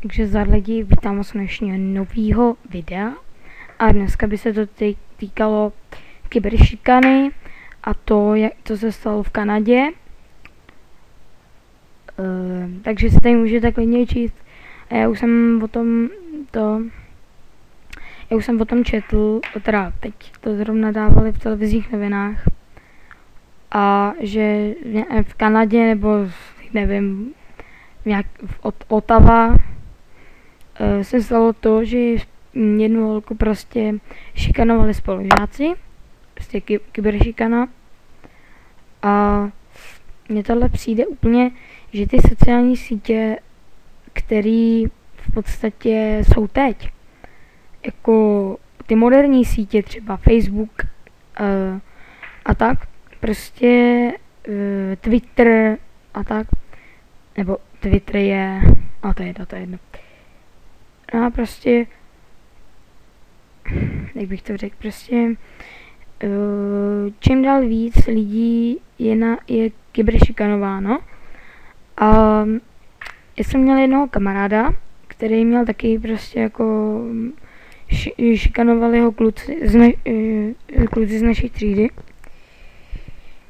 Takže za lidi vítám vás dnešního nového videa a dneska by se to týkalo kyberšikany a to, jak to se stalo v Kanadě. Takže si tady můžete klidně číst. Já už jsem o tom četl, teda teď to zrovna dávali v televizních novinách, a že v Kanadě nebo nevím, od Ottawa se stalo to, že jednu holku prostě šikanovali spolužáci, prostě kyberšikana. A mně tohle přijde úplně, že ty sociální sítě, které v podstatě jsou teď, jako ty moderní sítě, třeba Facebook a tak, prostě Twitter a tak, nebo Twitter je, a to je jedno. A prostě, jak bych to řekl, prostě čím dál víc lidí je kyberšikanováno. A já jsem měl jednoho kamaráda, který měl taky prostě jako šikanovali ho kluci z naší třídy.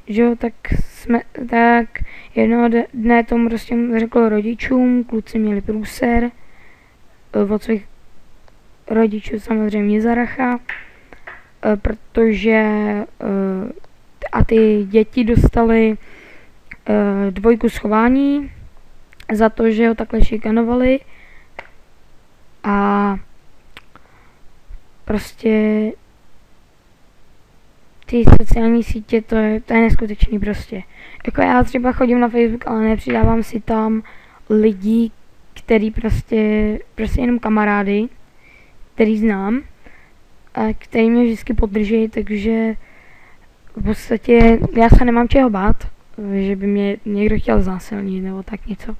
Že jo, tak jednoho dne tomu prostě řekl rodičům, kluci měli průser, od svých rodičů samozřejmě zaracha, protože a ty děti dostali 2 schování za to, že ho takhle šikanovali. A prostě ty sociální sítě, to je neskutečný prostě. Jako já třeba chodím na Facebook, ale nepřidávám si tam lidi, který prostě jenom kamarády, který znám, a který mě vždycky podrží, takže v podstatě já se nemám čeho bát, že by mě někdo chtěl znásilnit nebo tak něco.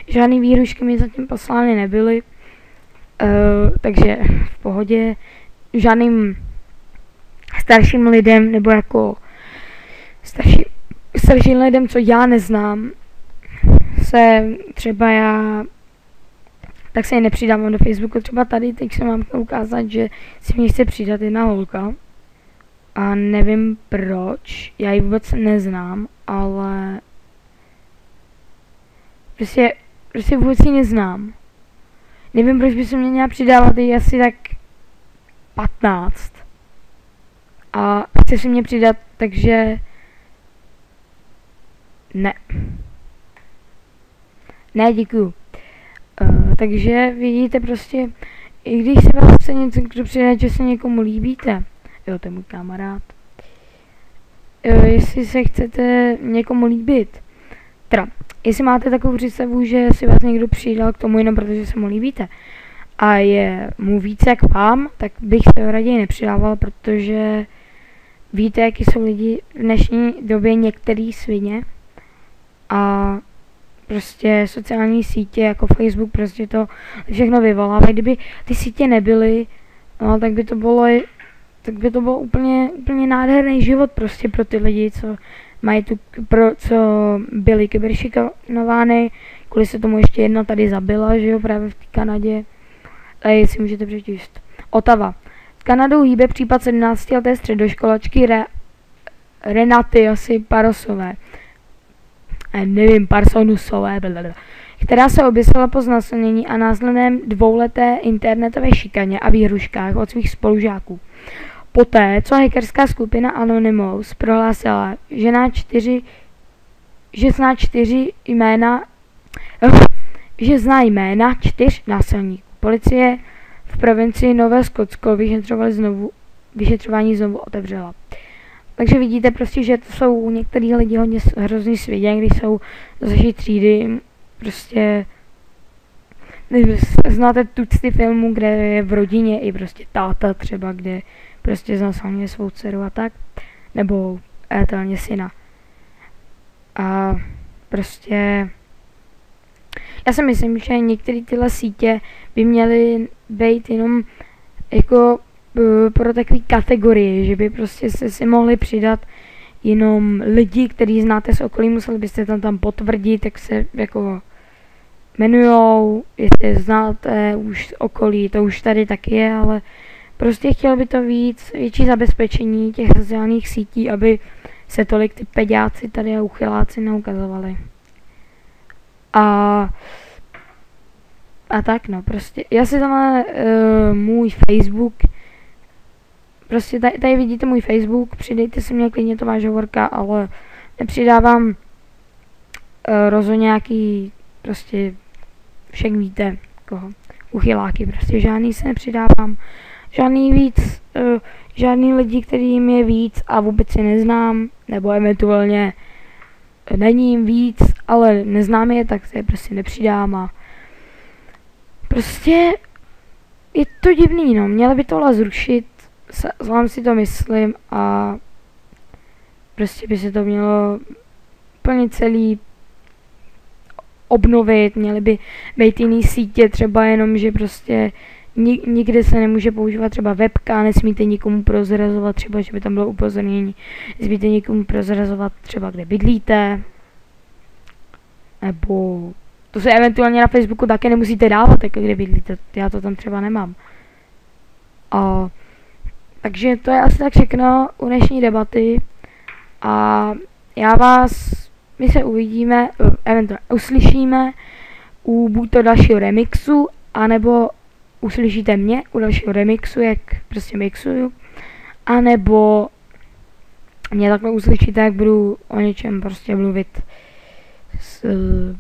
Žádný výhrušky mi zatím poslány nebyly, takže v pohodě. Žádným starším lidem nebo jako starším lidem, co já neznám, tak se je nepřidávám do Facebooku. Třeba tady teď se mám ukázat, že si mě chce přidat jedna holka a nevím proč, já ji vůbec neznám, ale prostě vůbec ji neznám. Nevím, proč by se mě měla přidávat, je asi tak 15. A chce si mě přidat, takže ne. Ne, děkuju. Takže vidíte prostě, i když se vás chce něco přidat, že se někomu líbíte, jo, to je můj kamarád, jestli se chcete někomu líbit, teda, jestli máte takovou představu, že si vás někdo přidal k tomu jenom protože se mu líbíte a je mu více jak vám, tak bych se raději nepřidával, protože víte, jaký jsou lidi v dnešní době, některý svině, a prostě sociální sítě jako Facebook prostě to všechno vyvolávají. Kdyby ty sítě nebyly, no, tak by to bylo úplně nádherný život prostě pro ty lidi, co mají co byli kyberšikanovány. Kvůli se tomu ještě jedna tady zabila, že jo, právě v té Kanadě. Tady si můžete přečíst. Ottawa. S Kanadou hýbe případ 17leté středoškolačky Renaty asi Parosové. Parsonusové, která se oběsila po znásilnění a následném 2leté internetové šikaně a výhruškách od svých spolužáků. Poté, co hackerská skupina Anonymous prohlásila, že zná jména 4 násilníků. Policie v provincii Nové Skotsko vyšetřování znovu otevřela. Takže vidíte prostě, že to jsou některý lidi hodně hrozný svědě, když jsou z naší třídy, prostě znáte tucty filmů, kde je v rodině i prostě táta třeba, kde prostě znásilňuje svou dceru a tak, nebo eventuálně syna. A prostě já si myslím, že některé tyhle sítě by měly být jenom jako pro takové kategorie, že by prostě si mohli přidat jenom lidi, který znáte z okolí, museli byste tam potvrdit, tak se jako jmenujou, jestli je znáte už z okolí, to už tady taky je, ale prostě chtěl by to víc, větší zabezpečení těch sociálních sítí, aby se tolik ty peďáci tady a uchyláci neukazovali. A tak no, prostě, já si tenhle můj Facebook, prostě tady vidíte můj Facebook, přidejte si mě klidně Tomáš Hovorka, ale nepřidávám rozhodně nějaký, prostě, však víte, koho, uchyláky, prostě žádný se nepřidávám, žádný víc, žádný lidi, kterým je víc a vůbec si neznám, nebo eventuálně není jim víc, ale neznám je, tak se je prostě nepřidám a prostě je to divný, no, měli by tohle zrušit, sám si to myslím a prostě by se to mělo úplně celý obnovit, měly by být jiný sítě, třeba jenom, že prostě nikde se nemůže používat třeba webka, nesmíte nikomu prozrazovat třeba, že by tam bylo upozornění, nesmíte nikomu prozrazovat třeba, kde bydlíte, nebo to se eventuálně na Facebooku také nemusíte dávat, jako kde bydlíte, já to tam třeba nemám. Takže to je asi tak všechno u dnešní debaty a my se uvidíme, eventuálně uslyšíme u buď to dalšího remixu, anebo uslyšíte mě u dalšího remixu, jak prostě mixuju, anebo mě takhle uslyšíte, jak budu o něčem prostě mluvit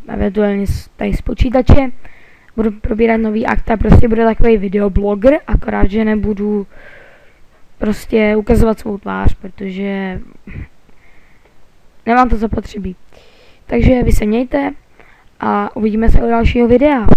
eventuálně tady z počítače, budu probírat nový akta, prostě bude takový videoblogger, akorát, že nebudu prostě ukazovat svou tvář, protože nemám to zapotřebí. Takže vy se mějte a uvidíme se u dalšího videa.